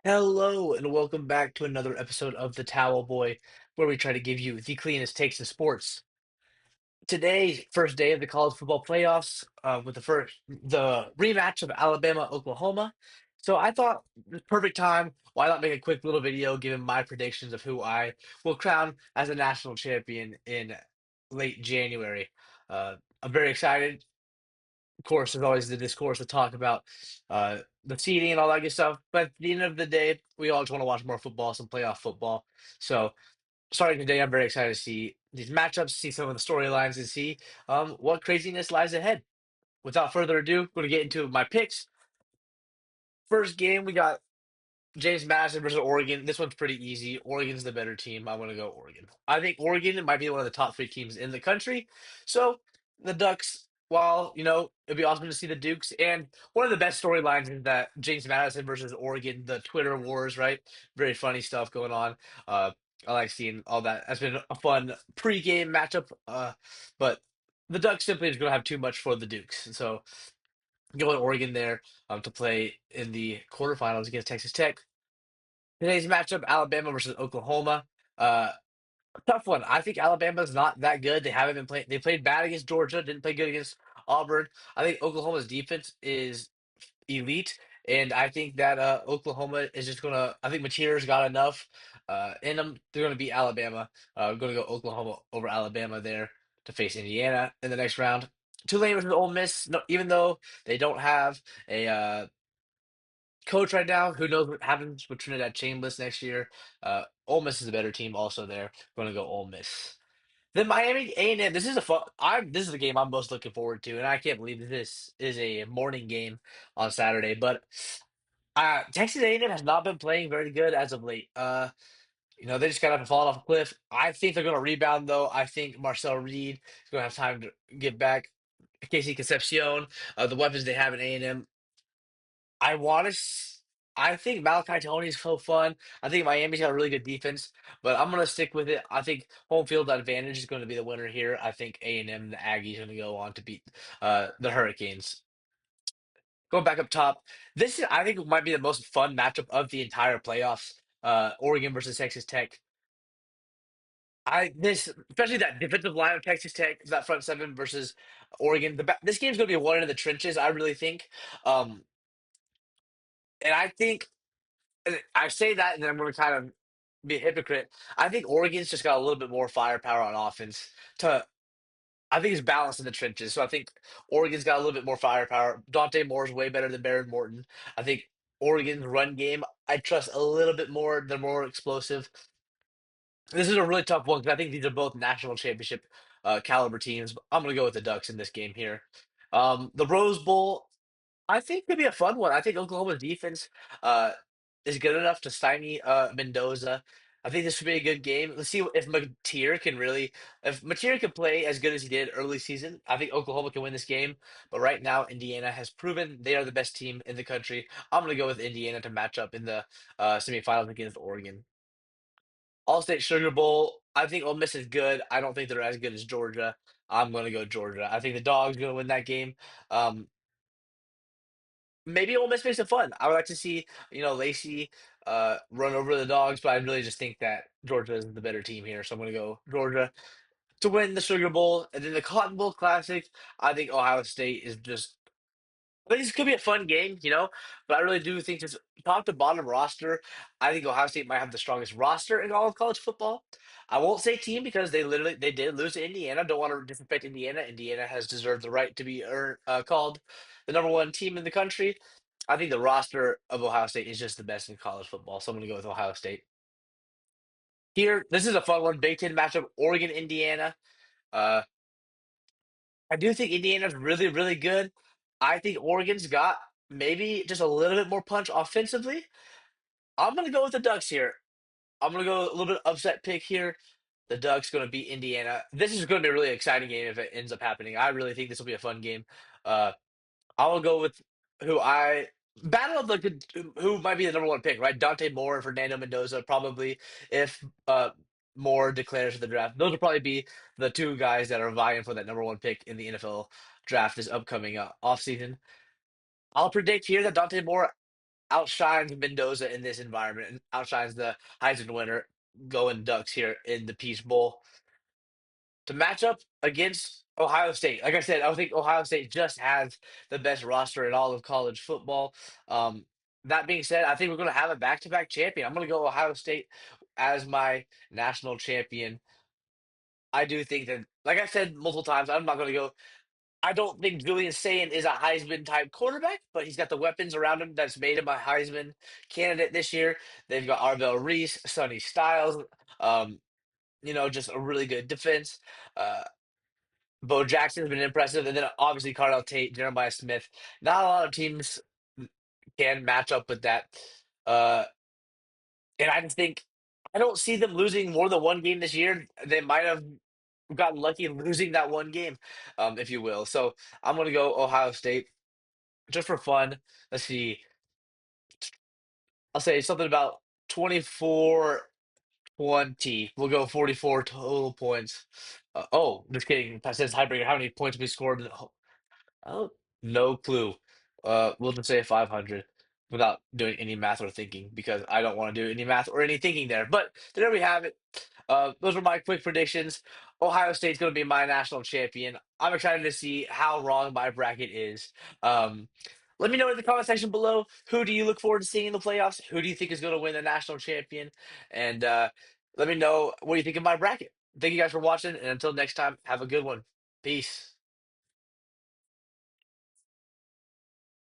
Hello and welcome back to another episode of The Towel Boy, where we try to give you the cleanest takes in sports. Today, first day of the college football playoffs, with the rematch of Alabama Oklahoma. So I thought the perfect time. Why not make a quick little video giving my predictions of who I will crown as a national champion in late January. I'm very excited. Of course, there's always the discourse to talk about the seeding and all that good stuff. But at the end of the day, we all just want to watch more football, some playoff football. So, starting today, I'm very excited to see these matchups, see some of the storylines, and see what craziness lies ahead. Without further ado, going to get into my picks. First game, we got James Madison versus Oregon. This one's pretty easy. Oregon's the better team. I'm going to go Oregon. I think Oregon might be one of the top three teams in the country. So the Ducks, while, it'd be awesome to see the Dukes. And one of the best storylines is that James Madison versus Oregon, the Twitter wars, right? Very funny stuff going on. Uh, I like seeing all that. That's been a fun pregame matchup. But the Ducks simply is going to have too much for the Dukes. So going Oregon there to play in the quarterfinals against Texas Tech. Today's matchup, Alabama versus Oklahoma. Uh, Tough one. I think Alabama's not that good. They haven't been playing. They played bad against Georgia. Didn't play good against Auburn. I think Oklahoma's defense is elite, and I think that Oklahoma is just gonna. I think Material's got enough in them. They're gonna beat Alabama. I'm gonna go Oklahoma over Alabama there to face Indiana in the next round. Tulane versus Ole Miss. No, even though they don't have a coach right now. Who knows what happens with Trinidad Chambliss next year? Ole Miss is a better team also there. Going to go Ole Miss. Then Miami A&M. This is a fun. This is the game I'm most looking forward to, and I can't believe this is a morning game on Saturday. But Texas A&M has not been playing very good as of late. They just got up and fallen off a cliff. I think they're going to rebound though. I think Marcel Reed is going to have time to get back. Casey Concepcion, the weapons they have in A&M. I want to. I think Malachi Tony's so fun. I think Miami's got a really good defense, but I'm gonna stick with it. I think home field advantage is going to be the winner here. I think A&M, the Aggies, are going to go on to beat the Hurricanes. Going back up top, I think might be the most fun matchup of the entire playoffs. Oregon versus Texas Tech. Especially that defensive line of Texas Tech, that front seven versus Oregon. This game's going to be one in the trenches. I really think. Um, and I think and I say that, and then I'm going to kind of be a hypocrite. I think Oregon's just got a little bit more firepower on offense. To I think it's balanced in the trenches. So I think Oregon's got a little bit more firepower. Dante Moore's way better than Baron Morton. I think Oregon's run game I trust a little bit more. They're more explosive. This is a really tough one because I think these are both national championship caliber teams. But I'm going to go with the Ducks in this game here. The Rose Bowl. I think could be a fun one. I think Oklahoma's defense uh, is good enough to stymie Mendoza. I think this would be a good game. Let's see if Mateer can play as good as he did early season. I think Oklahoma can win this game. But right now, Indiana has proven they are the best team in the country. I'm going to go with Indiana to match up in the semifinals against Oregon. All-State Sugar Bowl. I think Ole Miss is good. I don't think they're as good as Georgia. I'm going to go Georgia. I think the Dogs going to win that game. Um, Maybe Ole Miss makes it fun. I would like to see, Lacey run over the Dogs, but I really just think that Georgia is the better team here. So I'm going to go Georgia to win the Sugar Bowl. And then the Cotton Bowl Classic, I think Ohio State is just I think this could be a fun game, but I really do think just top to bottom roster, I think Ohio State might have the strongest roster in all of college football. I won't say team because they did lose to Indiana. Don't want to disrespect Indiana. Indiana has deserved the right to be called the number one team in the country. I think the roster of Ohio State is just the best in college football, so I'm going to go with Ohio State. Here, this is a fun one. Big Ten matchup: Oregon, Indiana. Uh, I do think Indiana's really, really good. I think Oregon's got maybe just a little bit more punch offensively. I'm gonna go with the Ducks here. I'm gonna go a little bit upset pick here. The Ducks gonna beat Indiana. This is gonna be a really exciting game if it ends up happening. I really think this will be a fun game. Uh, I will go with who I battle of who might be the number one pick, right? Dante Moore and Fernando Mendoza probably if Moore declares for the draft. Those will probably be the two guys that are vying for that number one pick in the NFL draft this upcoming offseason. I'll predict here that Dante Moore. outshines Mendoza in this environment and outshines the Heisman winner going Ducks here in the Peach Bowl to match up against Ohio State. Like I said, I think Ohio State just has the best roster in all of college football. Um, that being said, I think we're going to have a back-to-back champion. I'm going to go Ohio State as my national champion. I do think that, like I said multiple times, I'm not going to go. I don't think Julian Sayin is a Heisman type quarterback, but he's got the weapons around him that's made him a Heisman candidate this year. They've got Arvell Reese, Sonny Styles, um, just a really good defense. Uh, Bo Jackson's been impressive, and then obviously Cardell Tate, Jeremiah Smith. Not a lot of teams can match up with that. Uh, and I just think I don't see them losing more than one game this year. They might have gotten lucky losing that one game, if you will. So I'm going to go Ohio State just for fun. Let's see. I'll say something about 24-20. We'll go 44 total points. Just kidding. That says tiebreaker. How many points we scored? Oh, no clue. We'll just say 500 without doing any math or thinking because I don't want to do any math or any thinking there. But there we have it. Those were my quick predictions. Ohio State's going to be my national champion. I'm excited to see how wrong my bracket is. Um, Let me know in the comment section below. Who do you look forward to seeing in the playoffs? Who do you think is going to win the national champion? And let me know what you think of my bracket. Thank you guys for watching. And until next time, have a good one. Peace.